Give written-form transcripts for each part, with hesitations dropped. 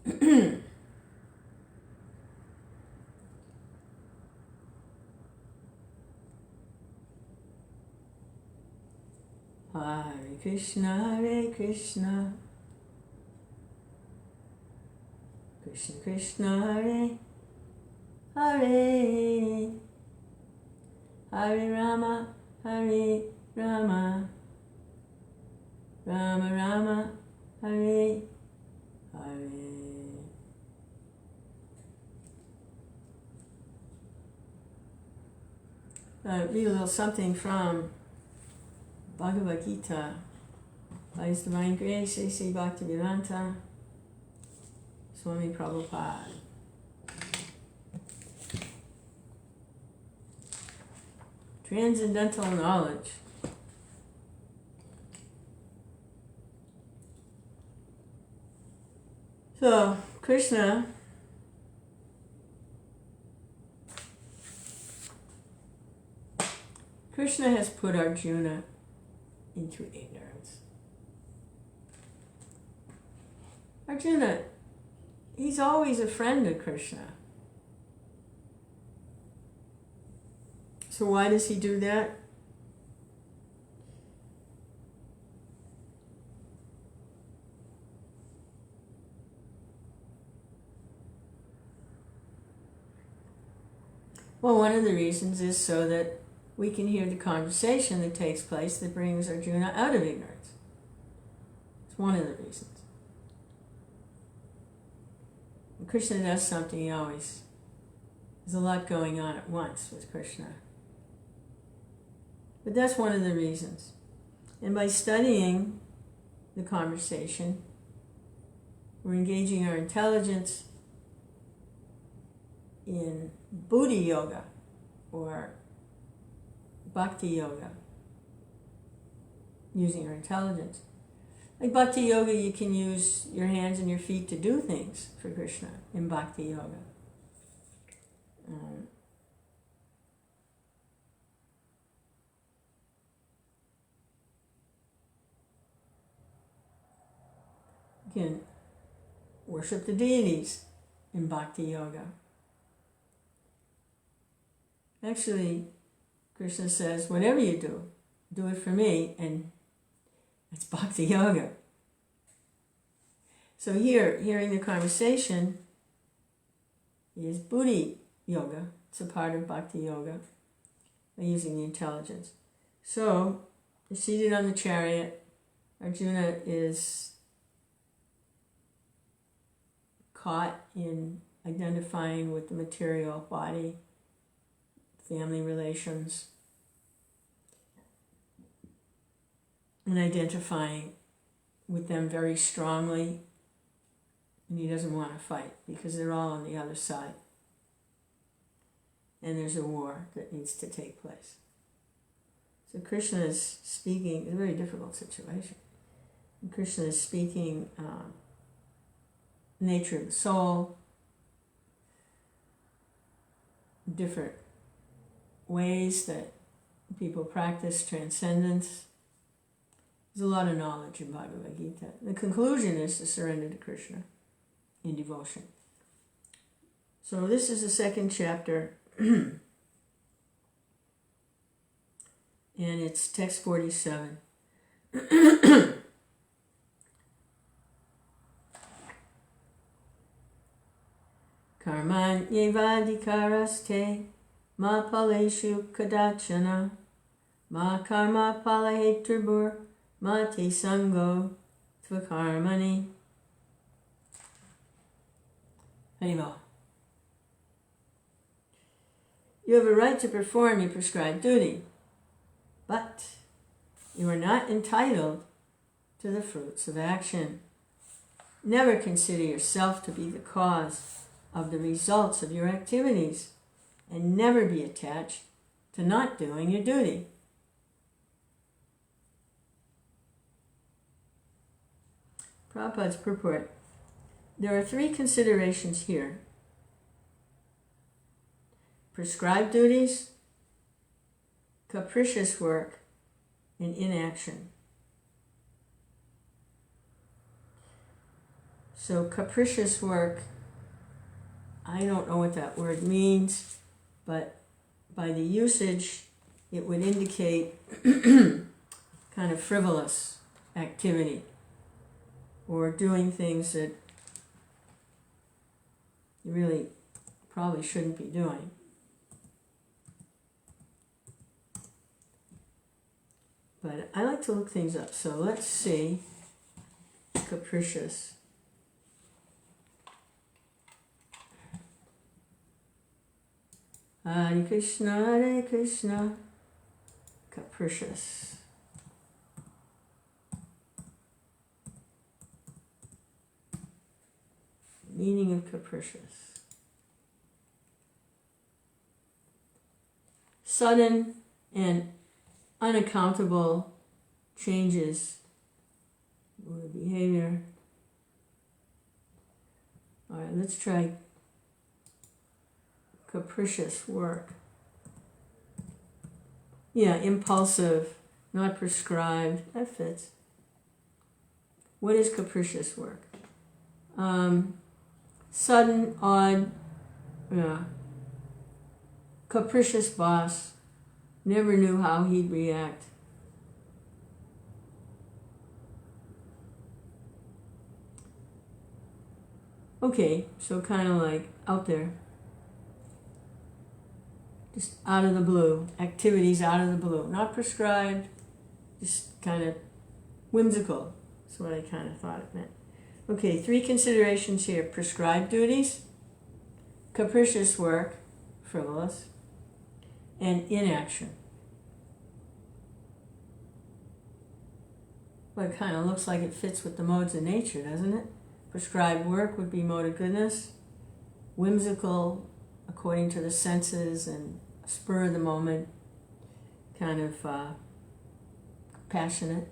Hare Krishna, Hare Krishna, Krishna Krishna, Hare Hare, Hare Rama, Hare Rama, Rama Rama, Hare Hare. Read a little something from Bhagavad Gita by His Divine Grace, A.C. Bhaktivedanta Swami Prabhupada. Transcendental knowledge. So, Krishna has put Arjuna into ignorance. Arjuna, he's always a friend of Krishna. So why does he do that? Well, one of the reasons is so that we can hear the conversation that takes place that brings Arjuna out of ignorance. It's one of the reasons. When Krishna does something, there's a lot going on at once with Krishna. But that's one of the reasons. And by studying the conversation, we're engaging our intelligence in buddhi yoga or bhakti yoga, using our intelligence. Like bhakti yoga, you can use your hands and your feet to do things for Krishna in bhakti yoga. You can worship the deities in bhakti yoga. Actually, Krishna says, whatever you do, do it for me, and it's bhakti yoga. So here, hearing the conversation is buddhi yoga. It's a part of bhakti yoga, by using the intelligence. So, you're seated on the chariot. Arjuna is caught in identifying with the material body, family relations, and identifying with them very strongly, and he doesn't want to fight because they're all on the other side, and there's a war that needs to take place. So Krishna is speaking, it's a very difficult situation. And Krishna is speaking nature of the soul, different ways that people practice transcendence. There's a lot of knowledge in Bhagavad Gita. The conclusion is to surrender to Krishna in devotion. So this is the second chapter, and it's text 47. Karmaṇy evādhikāras te ma phaleṣu kadācana ma karma-phala-hetur bhūr ma te saṅgo karmaṇi. Anyway, you have a right to perform your prescribed duty, but you are not entitled to the fruits of action. Never consider yourself to be the cause of the results of your activities, and never be attached to not doing your duty. Prabhupada's purport. There are three considerations here: prescribed duties, capricious work, and inaction. So capricious work, I don't know what that word means, but by the usage, it would indicate kind of frivolous activity or doing things that you really probably shouldn't be doing. But I like to look things up, so let's see. Capricious. Hare Krishna, Hare Krishna. Capricious. Meaning of capricious. Sudden and unaccountable changes in behavior. All right, let's try capricious work. Yeah, impulsive, not prescribed. That fits. What is capricious work? Sudden, odd, capricious boss. Never knew how he'd react. Okay, so kind of like out there. Just out of the blue. Activities out of the blue. Not prescribed, just kind of whimsical. That's what I kind of thought it meant. Okay, 3 considerations here. Prescribed duties, capricious work, frivolous, and inaction. Well, it kind of looks like it fits with the modes of nature, doesn't it? Prescribed work would be mode of goodness, whimsical according to the senses and spur of the moment, kind of passionate,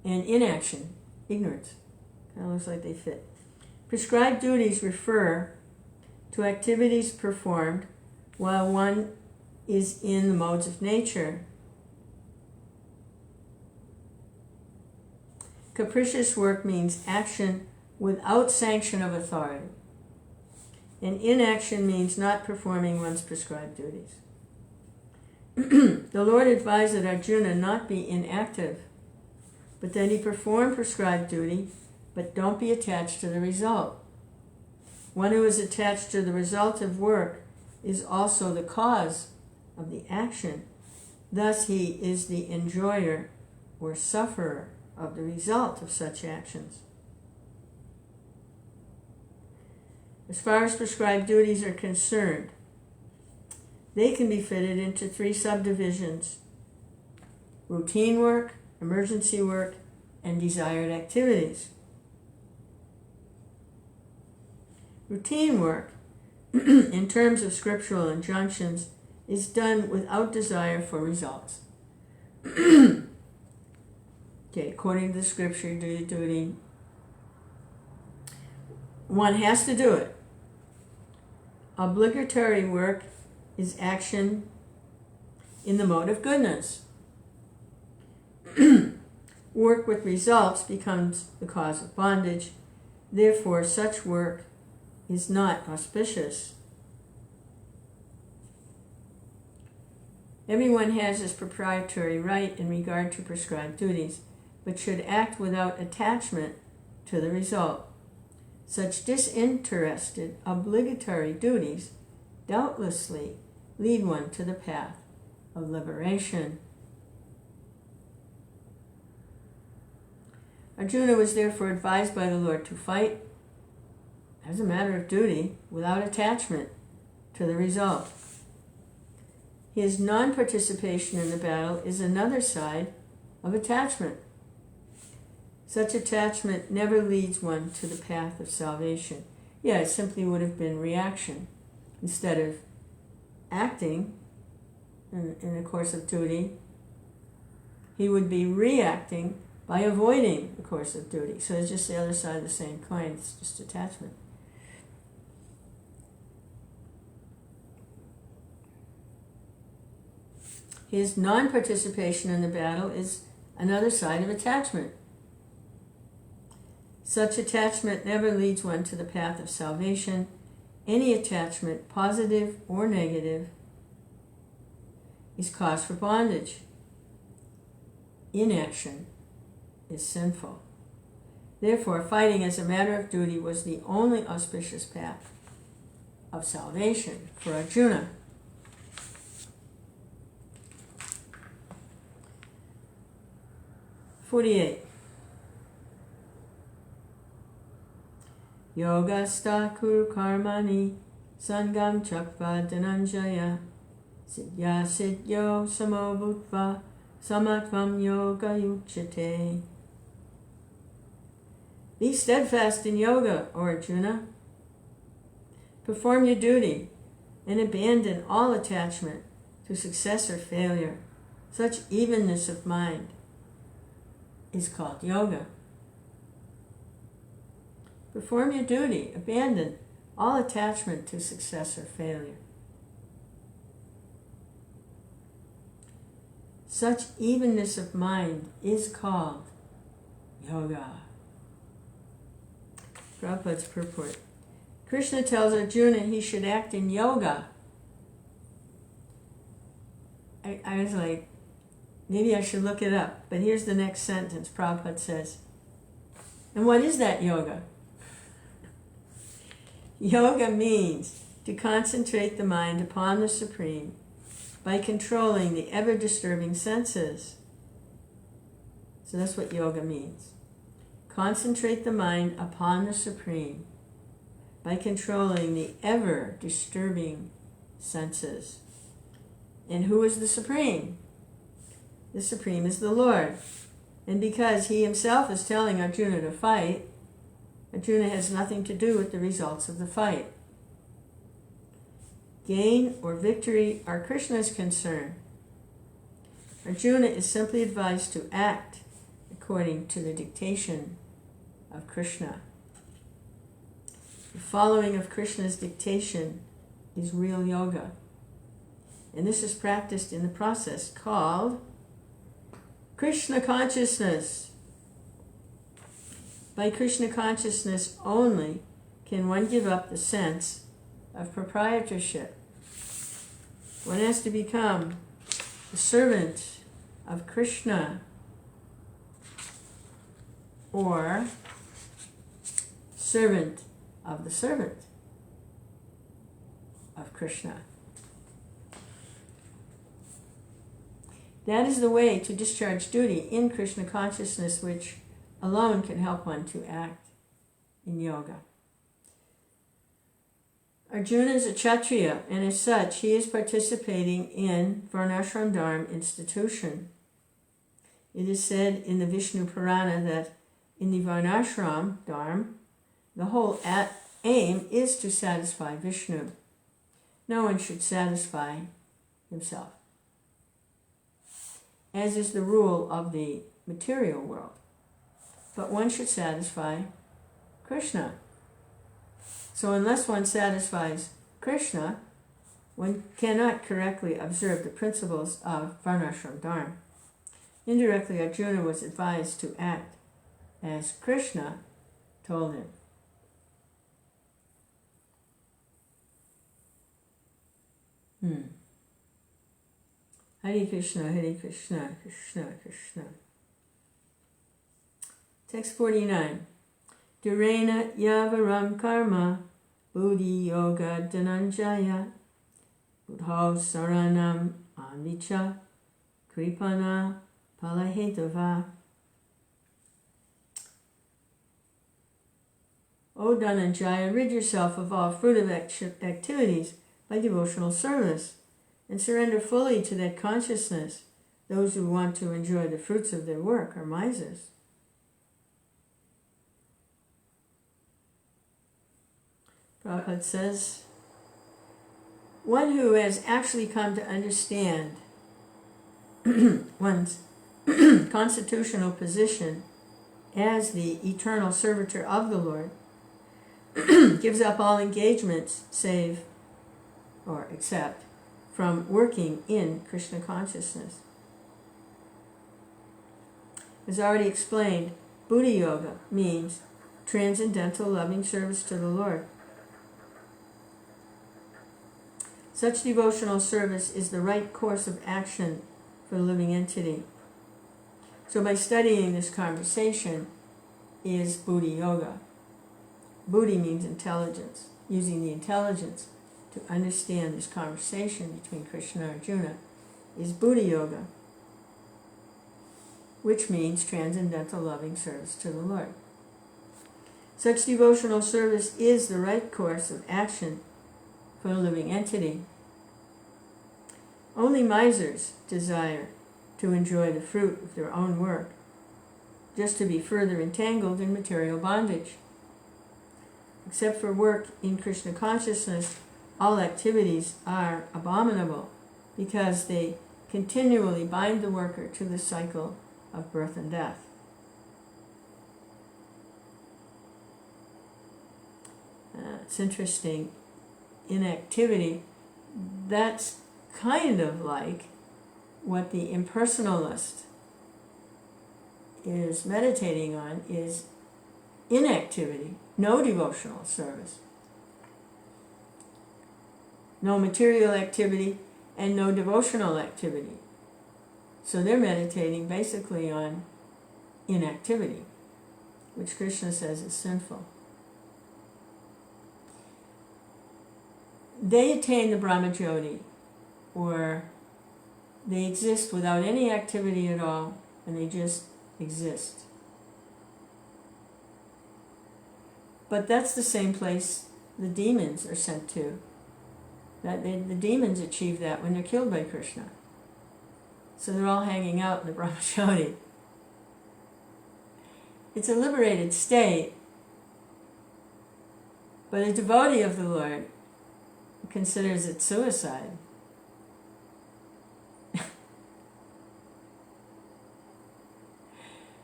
and inaction, ignorance. Kind of looks like they fit. Prescribed duties refer to activities performed while one is in the modes of nature. Capricious work means action without sanction of authority. And inaction means not performing one's prescribed duties. The Lord advised that Arjuna not be inactive, but that he perform prescribed duty, but don't be attached to the result. One who is attached to the result of work is also the cause of the action. Thus he is the enjoyer or sufferer of the result of such actions. As far as prescribed duties are concerned, they can be fitted into 3 subdivisions: routine work, emergency work, and desired activities. Routine work, in terms of scriptural injunctions, is done without desire for results. Okay, according to the scripture, do your duty. One has to do it. Obligatory work is action in the mode of goodness. Work with results becomes the cause of bondage. Therefore, such work is not auspicious. Everyone has his proprietary right in regard to prescribed duties, but should act without attachment to the result. Such disinterested, obligatory duties doubtlessly lead one to the path of liberation. Arjuna was therefore advised by the Lord to fight as a matter of duty without attachment to the result. His non-participation in the battle is another side of attachment. Such attachment never leads one to the path of salvation. Yeah, it simply would have been reaction. Instead of acting in the course of duty, he would be reacting by avoiding the course of duty. So it's just the other side of the same coin. It's just attachment. His non-participation in the battle is another side of attachment. Such attachment never leads one to the path of salvation. Any attachment, positive or negative, is cause for bondage. Inaction is sinful. Therefore, fighting as a matter of duty was the only auspicious path of salvation for Arjuna. Yogasta kuru karmaṇi saṅgam chakva dhananjaya sidya sidyo samo bhutva samatvam yoga yuchyate. Be steadfast in yoga, O Arjuna. Perform your duty and abandon all attachment to success or failure. Such evenness of mind is called yoga. Perform your duty, abandon all attachment to success or failure. Such evenness of mind is called yoga. Prabhupada's purport. Krishna tells Arjuna he should act in yoga. I was like, maybe I should look it up. But here's the next sentence. Prabhupada says, and what is that yoga? Yoga means to concentrate the mind upon the Supreme by controlling the ever-disturbing senses. So that's what yoga means. Concentrate the mind upon the Supreme by controlling the ever-disturbing senses. And who is the Supreme? The Supreme is the Lord. And because he himself is telling Arjuna to fight, Arjuna has nothing to do with the results of the fight. Gain or victory are Krishna's concern. Arjuna is simply advised to act according to the dictation of Krishna. The following of Krishna's dictation is real yoga. And this is practiced in the process called Krishna consciousness. By Krishna consciousness only can one give up the sense of proprietorship. One has to become the servant of Krishna, or servant of the servant of Krishna. That is the way to discharge duty in Krishna consciousness, which alone can help one to act in yoga. Arjuna is a Kshatriya, and as such, he is participating in Varnashram Dharma institution. It is said in the Vishnu Purana that in the Varnashram Dharma, the whole aim is to satisfy Vishnu. No one should satisfy himself, as is the rule of the material world. But one should satisfy Krishna. So unless one satisfies Krishna, one cannot correctly observe the principles of Varnashram Dharma. Indirectly, Arjuna was advised to act as Krishna told him. Hare Krishna, Krishna Krishna. Text 49. Durena yavaram karma buddhi yoga dhananjaya buddho saranam amicha kripana phaleṣu. O Dhananjaya, rid yourself of all fruitive activities by devotional service, and surrender fully to that consciousness. Those who want to enjoy the fruits of their work are misers. Prabhupada says, one who has actually come to understand one's constitutional position as the eternal servitor of the Lord gives up all engagements save or except from working in Krishna consciousness. As already explained, Buddhi Yoga means transcendental loving service to the Lord. Such devotional service is the right course of action for the living entity. So by studying this conversation is buddhi yoga. Buddhi means intelligence. Using the intelligence to understand this conversation between Krishna and Arjuna is buddhi yoga, which means transcendental loving service to the Lord. Such devotional service is the right course of action for a living entity. Only misers desire to enjoy the fruit of their own work, just to be further entangled in material bondage. Except for work in Krishna consciousness, all activities are abominable because they continually bind the worker to the cycle of birth and death. It's interesting, inactivity, that's kind of like what the impersonalist is meditating on, is inactivity, no devotional service, no material activity, and no devotional activity. So they're meditating basically on inactivity, which Krishna says is sinful. They attain the Brahmajyoti, or they exist without any activity at all, and they just exist. But that's the same place the demons are sent to. The demons achieve that when they're killed by Krishna. So they're all hanging out in the Brahmajyoti. It's a liberated state, but a devotee of the Lord considers it suicide.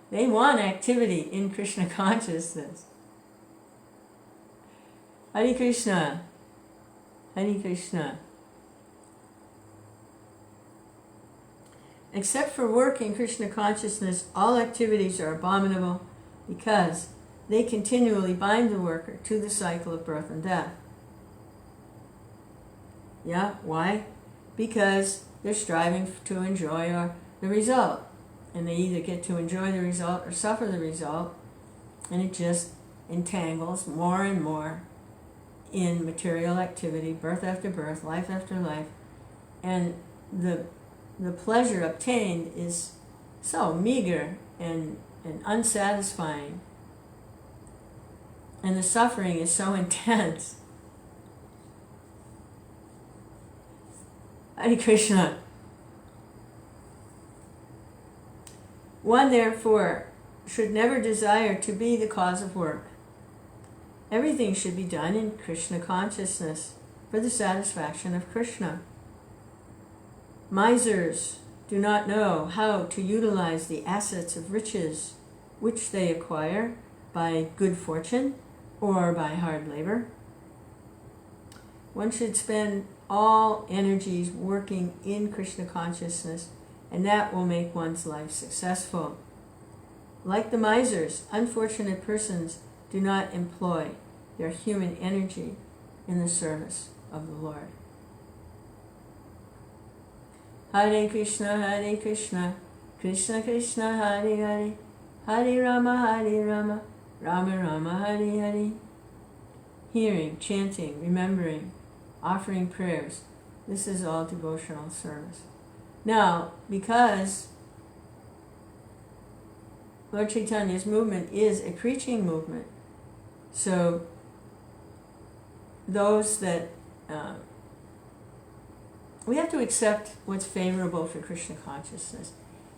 They want activity in Krishna consciousness. Hare Krishna, Hare Krishna. Except for work in Krishna consciousness, all activities are abominable because they continually bind the worker to the cycle of birth and death. Yeah, why? Because they're striving to enjoy the result. And they either get to enjoy the result or suffer the result, and it just entangles more and more in material activity, birth after birth, life after life, and the pleasure obtained is so meager and unsatisfying, and the suffering is so intense. Hare Krishna. One, therefore, should never desire to be the cause of work. Everything should be done in Krishna consciousness for the satisfaction of Krishna. Misers do not know how to utilize the assets of riches which they acquire by good fortune or by hard labor. One should spend all energies working in Krishna consciousness, and that will make one's life successful. Like the misers, unfortunate persons do not employ their human energy in the service of the Lord. Hare Krishna, Hare Krishna, Krishna Krishna, Hare Hare, Hare Rama, Rama Rama, Hare Hare. Hearing, chanting, remembering, offering prayers, this is all devotional service. Now, because Lord Chaitanya's movement is a preaching movement, so those that we have to accept what's favorable for Krishna consciousness.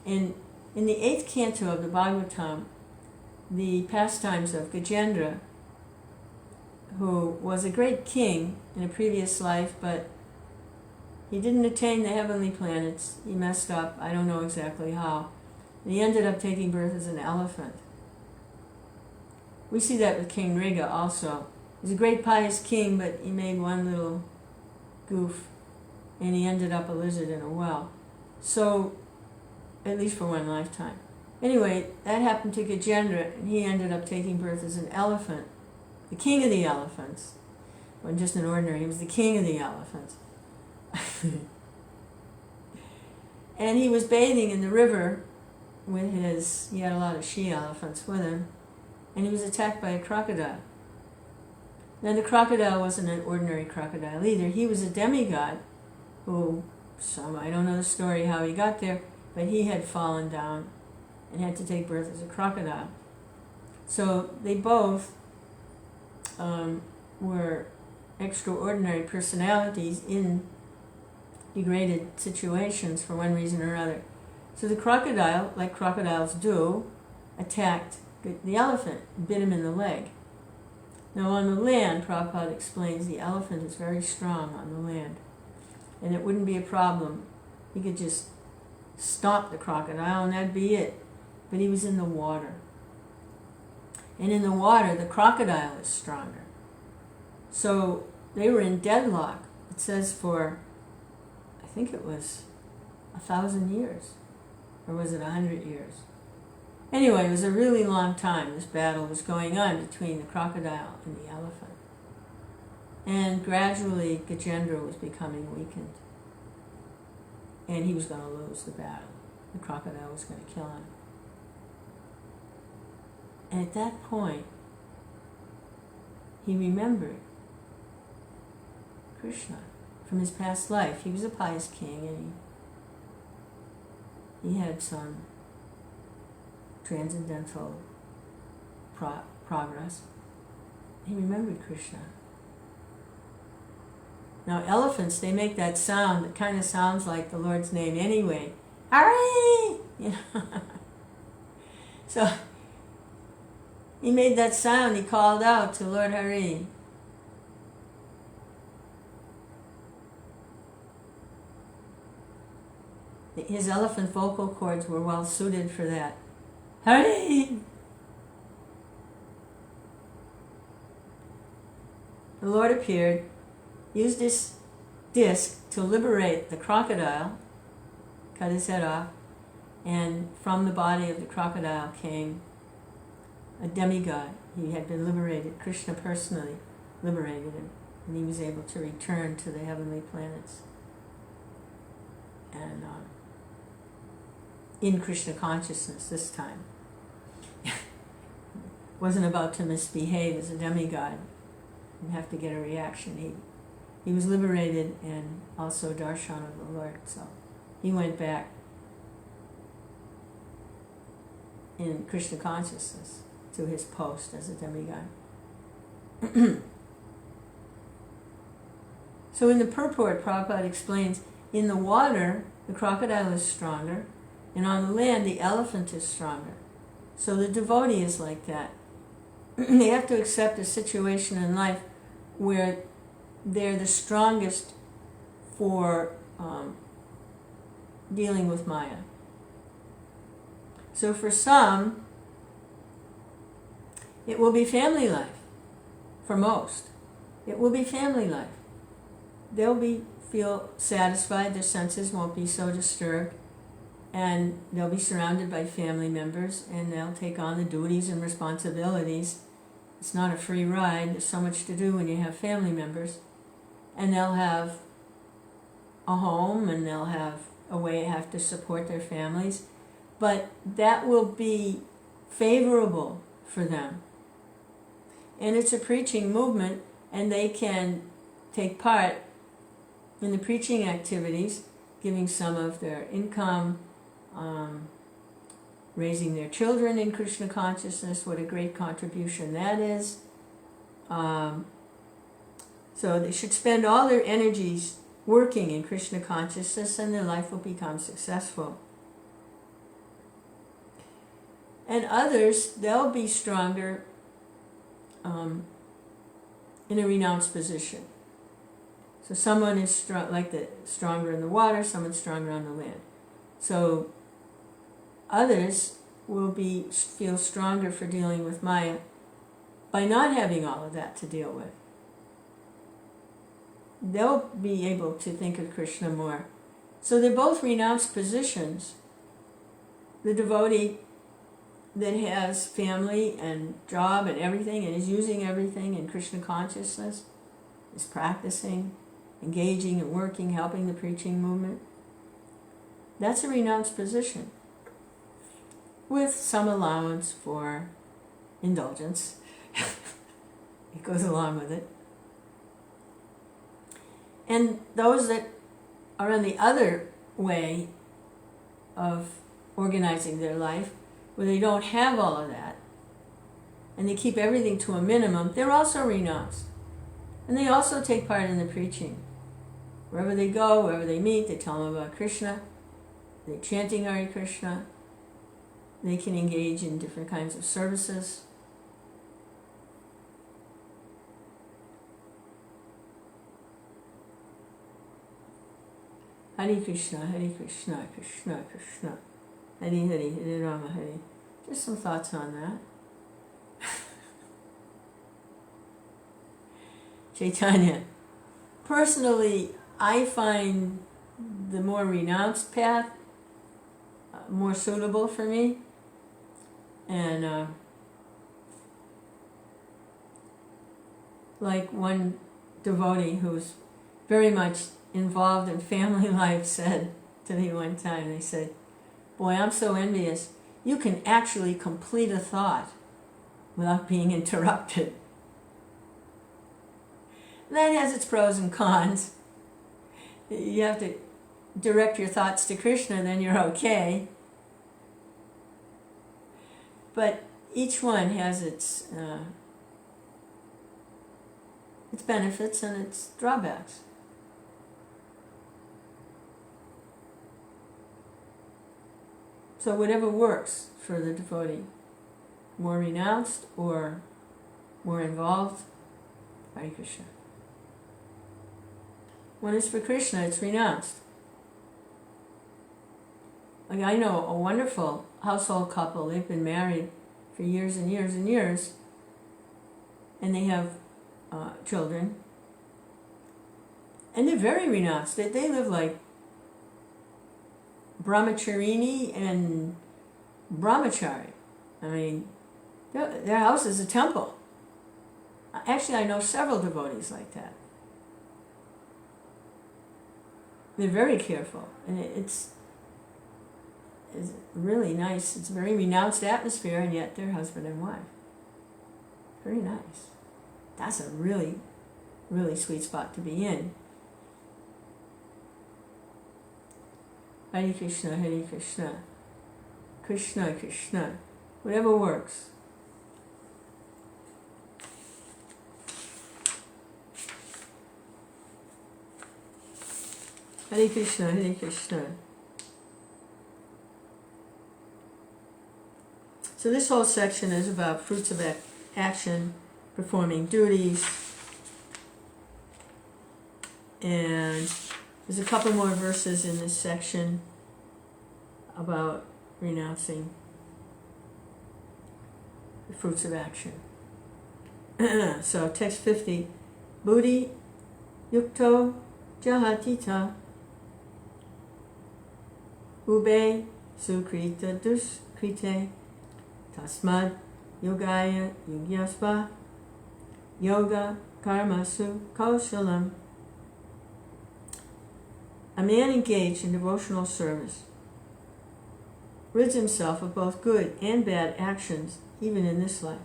In the 8th canto of the Bhagavatam, the pastimes of Gajendra, who was a great king in a previous life, but he didn't attain the heavenly planets. He messed up, I don't know exactly how. And he ended up taking birth as an elephant. We see that with King Riga also. He's a great pious king, but he made one little goof, and he ended up a lizard in a well. So, at least for one lifetime. Anyway, that happened to Gajendra, and he ended up taking birth as an elephant, the king of the elephants. Wasn't just an ordinary, he was the king of the elephants. And he was bathing in the river with he had a lot of she-elephants with him, and he was attacked by a crocodile. Now the crocodile wasn't an ordinary crocodile either. He was a demigod who, I don't know the story how he got there, but he had fallen down and had to take birth as a crocodile. So they both were extraordinary personalities in degraded situations for one reason or other. So the crocodile, like crocodiles do, attacked the elephant, bit him in the leg. Now on the land, Prabhupada explains, the elephant is very strong on the land, and it wouldn't be a problem. He could just stomp the crocodile and that'd be it. But he was in the water. And in the water, the crocodile is stronger. So they were in deadlock. It says for, I think it was 1,000 years. Or was it 100 years? Anyway, it was a really long time this battle was going on between the crocodile and the elephant. And gradually Gajendra was becoming weakened. And he was going to lose the battle. The crocodile was going to kill him. And at that point, he remembered Krishna from his past life. He was a pious king, and he had some transcendental progress. He remembered Krishna. Now elephants, they make that sound that kind of sounds like the Lord's name anyway. Hari! You know? So he made that sound, he called out to Lord Hari. His elephant vocal cords were well suited for that. Hari! The Lord appeared, used his disc to liberate the crocodile, cut his head off, and from the body of the crocodile came a demigod. He had been liberated. Krishna personally liberated him, and he was able to return to the heavenly planets. And in Krishna consciousness this time. Wasn't about to misbehave as a demigod and have to get a reaction. He was liberated and also darshan of the Lord, so he went back in Krishna consciousness to his post as a demigod. So in the purport, Prabhupada explains, in the water, the crocodile is stronger, and on the land, the elephant is stronger. So the devotee is like that. They have to accept a situation in life where they're the strongest for dealing with Maya. So for some, it will be family life. For most, it will be family life. They'll feel satisfied, their senses won't be so disturbed, and they'll be surrounded by family members, and they'll take on the duties and responsibilities. It's not a free ride. There's so much to do when you have family members. And they'll have a home, and they'll have a way to have to support their families. But that will be favorable for them. And it's a preaching movement, and they can take part in the preaching activities, giving some of their income, raising their children in Krishna consciousness. What a great contribution that is. So they should spend all their energies working in Krishna consciousness, and their life will become successful. And others, they'll be stronger in a renounced position. So someone is stronger in the water, someone's stronger on the land. So others will feel stronger for dealing with Maya by not having all of that to deal with. They'll be able to think of Krishna more. So they're both renounced positions. The devotee that has family and job and everything and is using everything in Krishna consciousness, is practicing, engaging and working, helping the preaching movement, that's a renounced position with some allowance for indulgence. It goes along with it. And those that are on the other way of organizing their life, where they don't have all of that, and they keep everything to a minimum, they're also renounced. And they also take part in the preaching. Wherever they go, wherever they meet, they tell them about Krishna, they're chanting Hare Krishna, they can engage in different kinds of services. Hare Krishna, Krishna Krishna, Hare Hare, Hare Rama, Hare. Just some thoughts on that. Chaitanya. Personally, I find the more renounced path more suitable for me. And like one devotee who's very much involved in family life said to me one time, they said, "Boy, I'm so envious. You can actually complete a thought without being interrupted." That has its pros and cons. You have to direct your thoughts to Krishna, then you're okay. But each one has its benefits and its drawbacks. So whatever works for the devotee, more renounced or more involved, Hare Krishna. When it's for Krishna, it's renounced. Like I know a wonderful household couple, they've been married for years and years and years, and they have children, and they're very renounced. They live like brahmacharini and brahmachari. I mean, their house is a temple. Actually, I know several devotees like that. They're very careful, and it's really nice. It's a very renounced atmosphere, and yet they're husband and wife. Very nice. That's a really, really sweet spot to be in. Hare Krishna, Hare Krishna, Krishna Krishna, whatever works. Hare Krishna, Hare Krishna. So this whole section is about fruits of action, performing duties, and there's a couple more verses in this section about renouncing the fruits of action. So text 50, Buddhi yukto jahatita ube sukrita duskrite tasmad yogaya yugyasva yoga karmasu kaushalam. A man engaged in devotional service rids himself of both good and bad actions, even in this life.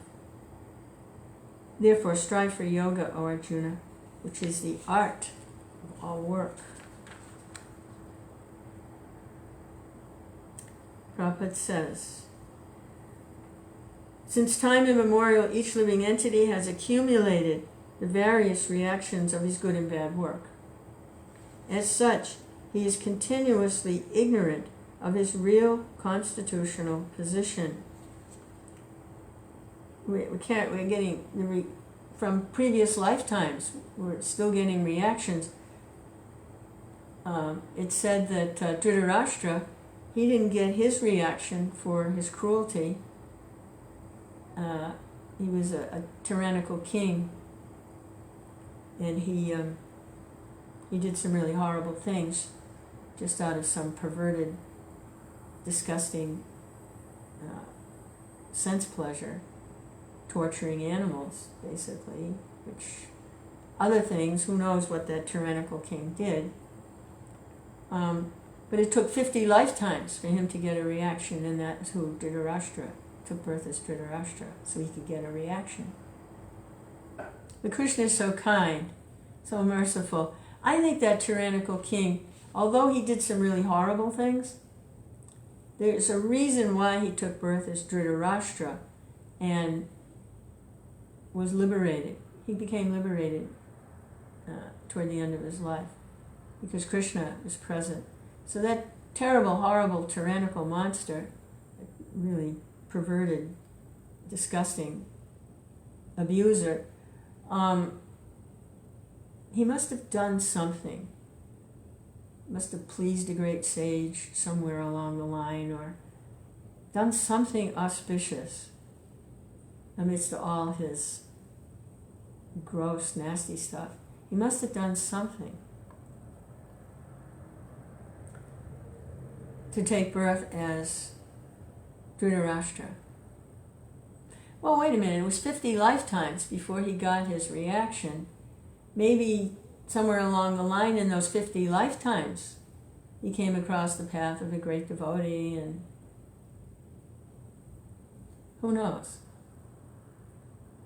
Therefore, strive for yoga, O Arjuna, which is the art of all work. Prabhupada says, since time immemorial, each living entity has accumulated the various reactions of his good and bad work. As such, he is continuously ignorant of his real constitutional position. We're getting, from previous lifetimes, we're still getting reactions. It said that Dhritarashtra, he didn't get his reaction for his cruelty. He was a tyrannical king, and he did some really horrible things just out of some perverted, disgusting sense pleasure, torturing animals, basically, which other things, who knows what that tyrannical king did. But it took 50 lifetimes for him to get a reaction, and that's who Dhritarashtra took birth as Dhritarashtra, so he could get a reaction. But Krishna is so kind, so merciful. I think that tyrannical king, although he did some really horrible things, there's a reason why he took birth as Dhritarashtra and was liberated. He became liberated toward the end of his life because Krishna was present. So that terrible, horrible, tyrannical monster, really perverted, disgusting abuser, he must have done something. Must have pleased a great sage somewhere along the line, or done something auspicious amidst all his gross, nasty stuff. He must have done something to take birth as Dhritarashtra. Well, wait a minute, it was 50 lifetimes before he got his reaction. Maybe somewhere along the line in those 50 lifetimes, he came across the path of a great devotee, and who knows?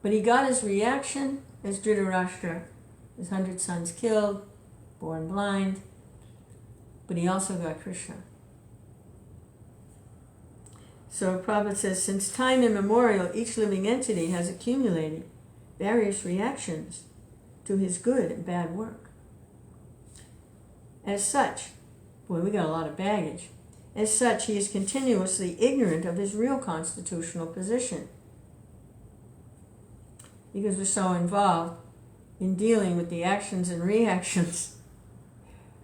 But he got his reaction as Dhritarashtra, his 100 sons killed, born blind, but he also got Krishna. So Prabhupada says, since time immemorial, each living entity has accumulated various reactions to his good and bad work. As such, boy, we got a lot of baggage. As such, he is continuously ignorant of his real constitutional position, because we're so involved in dealing with the actions and reactions.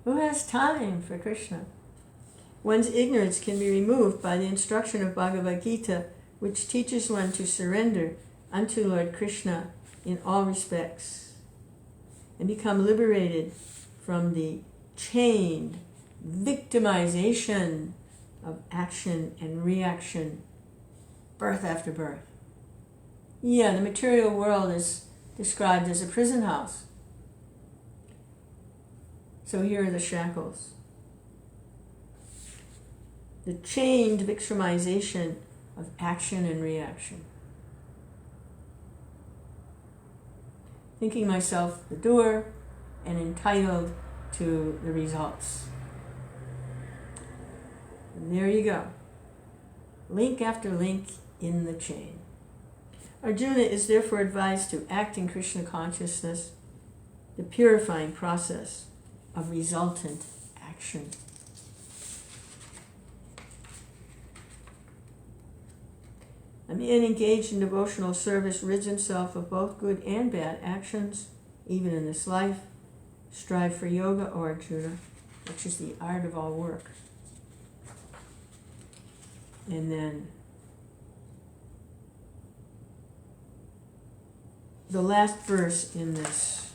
Who has time for Krishna? One's ignorance can be removed by the instruction of Bhagavad Gita, which teaches one to surrender unto Lord Krishna in all respects and become liberated from the chained victimization of action and reaction, birth after birth. Yeah, the material world is described as a prison house. So here are the shackles. The chained victimization of action and reaction. Thinking myself the doer and entitled to the results. And there you go. Link after link in the chain. Arjuna is therefore advised to act in Krishna consciousness, the purifying process of resultant action. A man engaged in devotional service rids himself of both good and bad actions, even in this life. Strive for yoga, O Arjuna, which is the art of all work. And then the last verse in this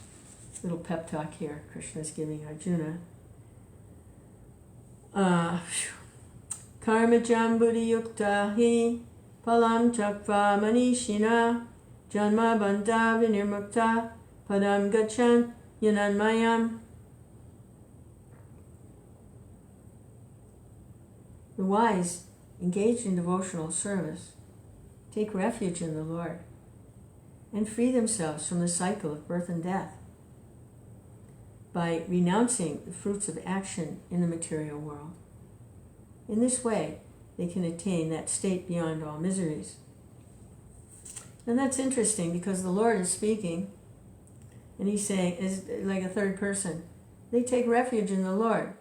little pep talk here, Krishna is giving Arjuna. Karma-jam buddhi yukta hi palam chakva manishina janma bandha vinirmukta padam gachan yananmayam. The wise, engaged in devotional service, take refuge in the Lord and free themselves from the cycle of birth and death by renouncing the fruits of action in the material world. In this way, they can attain that state beyond all miseries. And that's interesting because the Lord is speaking, and he's saying, is like a third person, they take refuge in the Lord,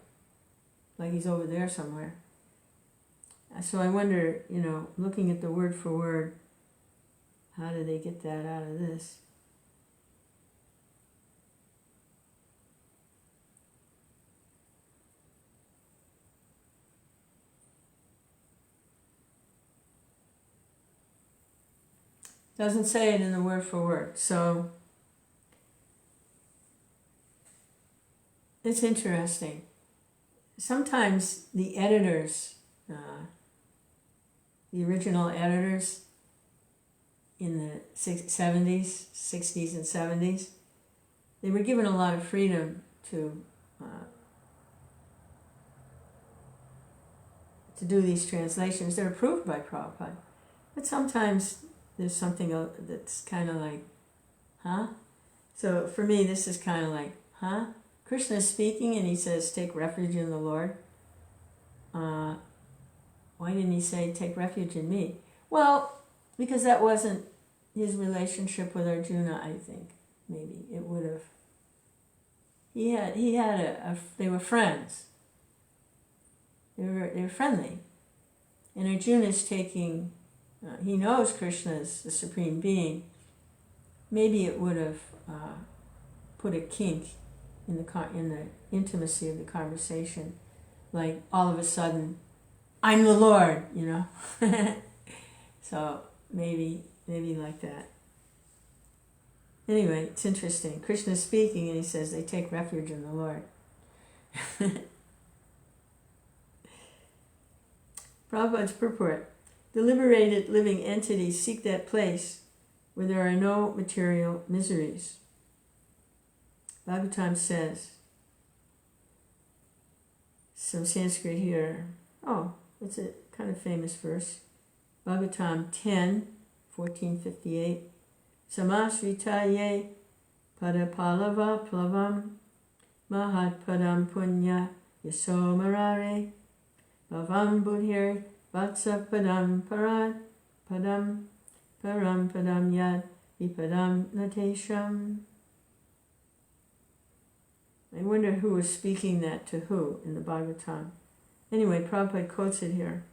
like he's over there somewhere. So I wonder, looking at the word for word, how do they get that out of this? Doesn't say it in the word for word. So it's interesting. Sometimes the editors, the original editors, in the 70s, 60s and 70s, they were given a lot of freedom to do these translations. They're approved by Prabhupada. But sometimes there's something that's kind of like, huh? So for me, this is kind of like, huh? Krishna is speaking and he says, take refuge in the Lord. Why didn't he say, take refuge in me? Well, because that wasn't his relationship with Arjuna, I think. Maybe it would have. They were friends. They were friendly. And Arjuna is taking, he knows Krishna is the Supreme Being. Maybe it would have put a kink in the intimacy of the conversation. Like all of a sudden, I'm the Lord, you know. So maybe like that. Anyway, it's interesting. Krishna is speaking and he says they take refuge in the Lord. Prabhupada's purport. The liberated living entities seek that place where there are no material miseries. Bhagavatam says, some Sanskrit here. Oh, it's a kind of famous verse. Bhagavatam 10, 1458. Samasritaye padapalava plavam mahat padam punya yasomarare bhavam buddhir vatsa padam param padam yad vipadam natesham. I wonder who was speaking that to who in the Bhagavatam. Anyway, Prabhupada quotes it here.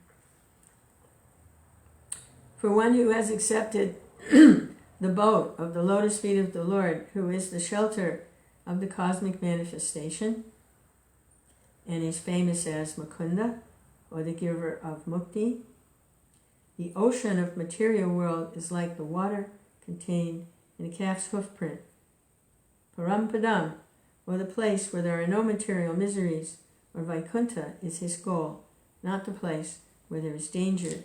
For one who has accepted the boat of the lotus feet of the Lord, who is the shelter of the cosmic manifestation, and is famous as Mukunda, or the giver of mukti, the ocean of material world is like the water contained in a calf's hoof print. Parampadam, or the place where there are no material miseries, or Vaikuntha, is his goal, not the place where there is danger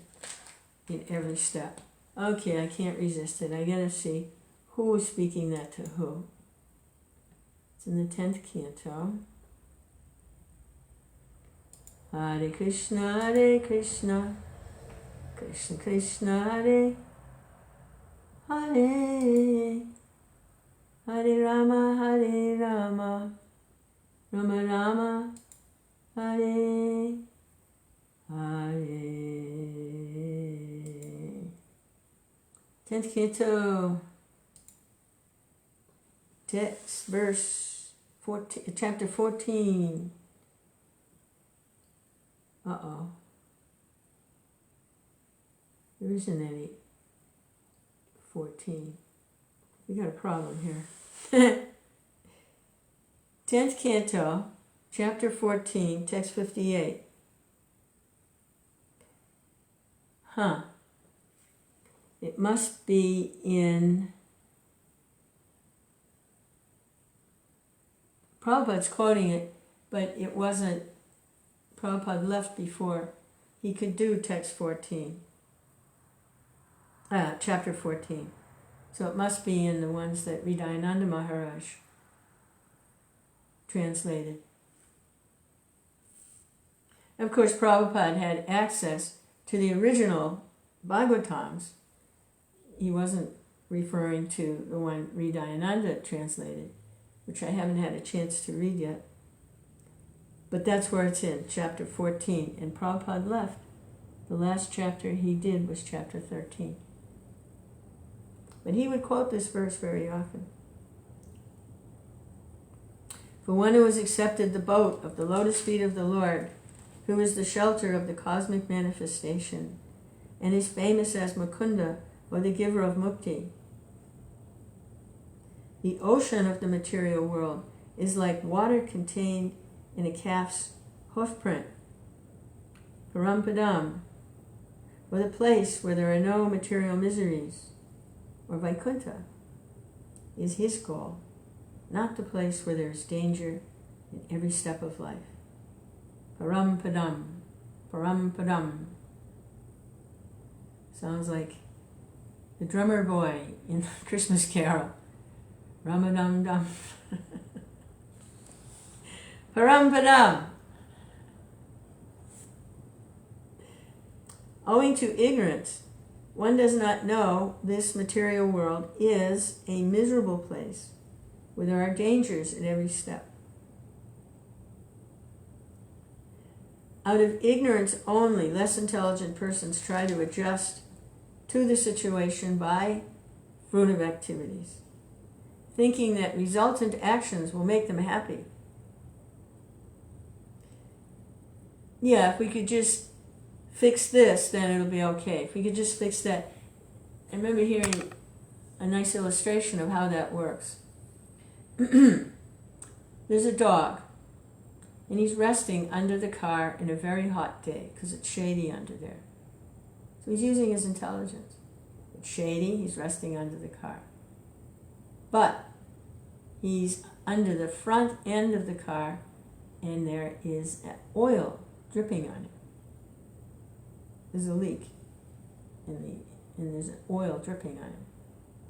in every step. Okay, I can't resist it. I gotta see who is speaking that to who. It's in the 10th canto. Hare Krishna, Krishna Krishna, Hare Hare, Hare Rama, Rama Rama, Hare Hare. 10th canto, text, verse 14, chapter 14. Uh-oh. There isn't any 14. We got a problem here. 10th canto, chapter 14, text 58. It must be in... Prabhupada's quoting it, but it wasn't... Prabhupada left before he could do text 14. Chapter 14. So it must be in the ones that Hridayananda Maharaj translated. Of course, Prabhupada had access to the original Bhagavatams. He wasn't referring to the one Hridayananda translated, which I haven't had a chance to read yet. But that's where it's in, chapter 14. And Prabhupada left. The last chapter he did was chapter 13. But he would quote this verse very often. For one who has accepted the boat of the lotus feet of the Lord, who is the shelter of the cosmic manifestation, and is famous as Mukunda, or the giver of mukti. The ocean of the material world is like water contained in a calf's hoof print. Parampadam, or the place where there are no material miseries, or Vaikuntha, is his goal, not the place where there is danger in every step of life. Parampadam. Sounds like the drummer boy in the Christmas Carol. Ram-a-dum-dum. Param-padam. Owing to ignorance, one does not know this material world is a miserable place where there are dangers at every step. Out of ignorance only, less intelligent persons try to adjust to the situation by fruitive activities, thinking that resultant actions will make them happy. Yeah, if we could just fix this, then it'll be okay. If we could just fix that. I remember hearing a nice illustration of how that works. There's a dog, and he's resting under the car in a very hot day because it's shady under there. So he's using his intelligence. It's shady, he's resting under the car. But he's under the front end of the car, and there is oil dripping on it. There's a leak, and there's oil dripping on him.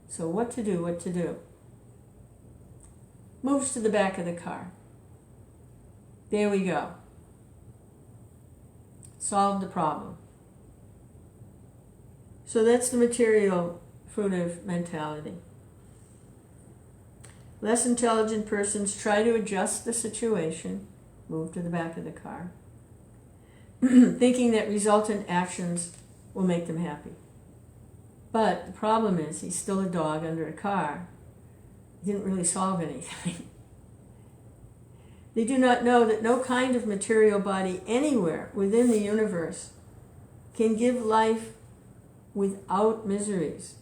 So what to do? Moves to the back of the car. There we go. Solved the problem. So that's the material fruitive mentality. Less intelligent persons try to adjust the situation, move to the back of the car, thinking that resultant actions will make them happy. But the problem is, he's still a dog under a car. He didn't really solve anything. They do not know that no kind of material body anywhere within the universe can give life without miseries,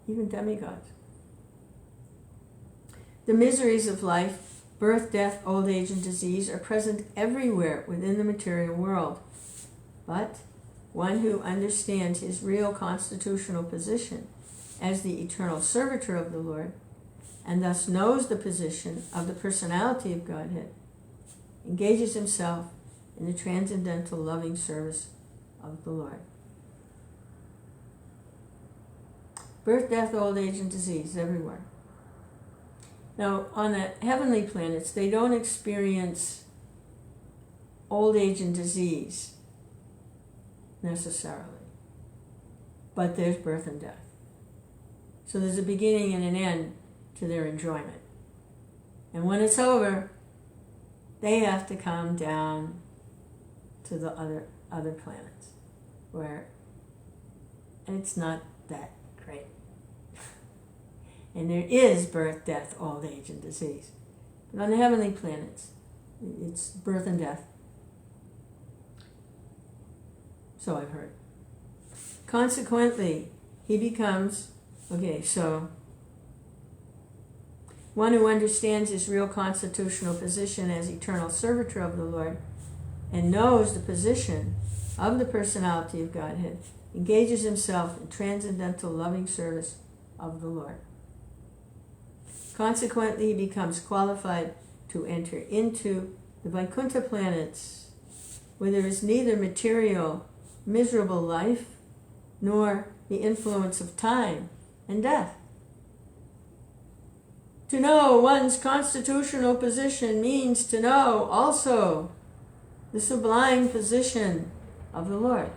even demigods. The miseries of life, birth, death, old age, and disease, are present everywhere within the material world. But one who understands his real constitutional position as the eternal servitor of the Lord, and thus knows the position of the personality of Godhead, engages himself in the transcendental loving service of the Lord. Birth, death, old age, and disease everywhere. Now, on the heavenly planets, they don't experience old age and disease necessarily, but there's birth and death. So there's a beginning and an end to their enjoyment. And when it's over, they have to come down to the other planets, where it's not that great. And there is birth, death, old age, and disease. But on the heavenly planets, it's birth and death. So I've heard. Consequently, he becomes, so one who understands his real constitutional position as eternal servitor of the Lord and knows the position of the personality of Godhead, engages himself in transcendental loving service of the Lord. Consequently, he becomes qualified to enter into the Vaikuntha planets, where there is neither material, miserable life, nor the influence of time and death. To know one's constitutional position means to know also the sublime position of the Lord.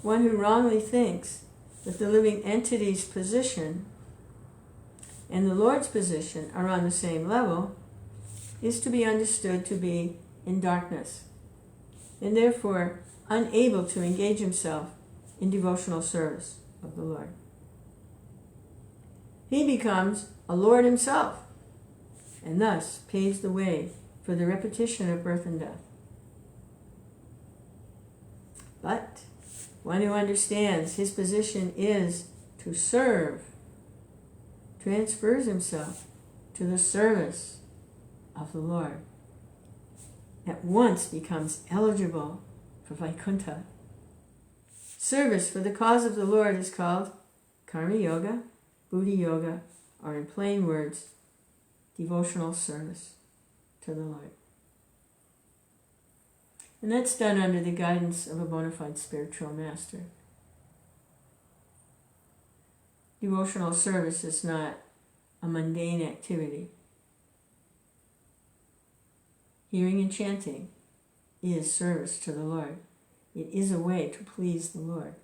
One who wrongly thinks that the living entity's position and the Lord's position are on the same level is to be understood to be in darkness, and therefore unable to engage himself in devotional service of the Lord. He becomes a Lord himself, and thus paves the way for the repetition of birth and death. But one who understands his position is to serve, transfers himself to the service of the Lord, at once becomes eligible for Vaikuntha. Service for the cause of the Lord is called karma yoga, buddhi yoga, or in plain words, devotional service to the Lord. And that's done under the guidance of a bona fide spiritual master. Devotional service is not a mundane activity. Hearing and chanting is service to the Lord. It is a way to please the Lord.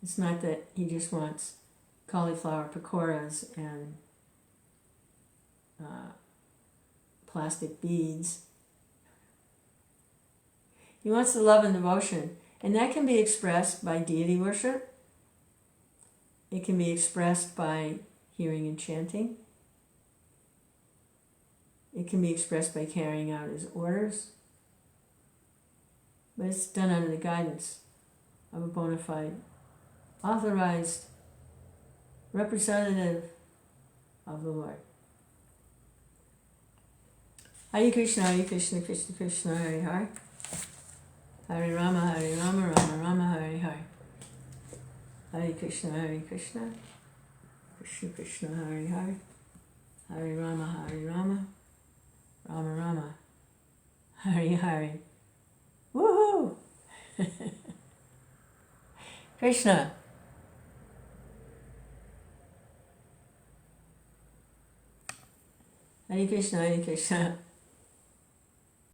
It's not that he just wants cauliflower pakoras and plastic beads. He wants the love and devotion, and that can be expressed by deity worship. It can be expressed by hearing and chanting. It can be expressed by carrying out his orders. But it's done under the guidance of a bona fide, authorized representative of the Lord. Hare Krishna, Krishna Krishna, Hare Hare. Hare Rama, Rama Rama, Hare Hare. Hare Krishna, Krishna Krishna, Hare Hare. Hare Rama, Rama Rama, Hare Hare. Woohoo! Krishna. Hare Krishna, Krishna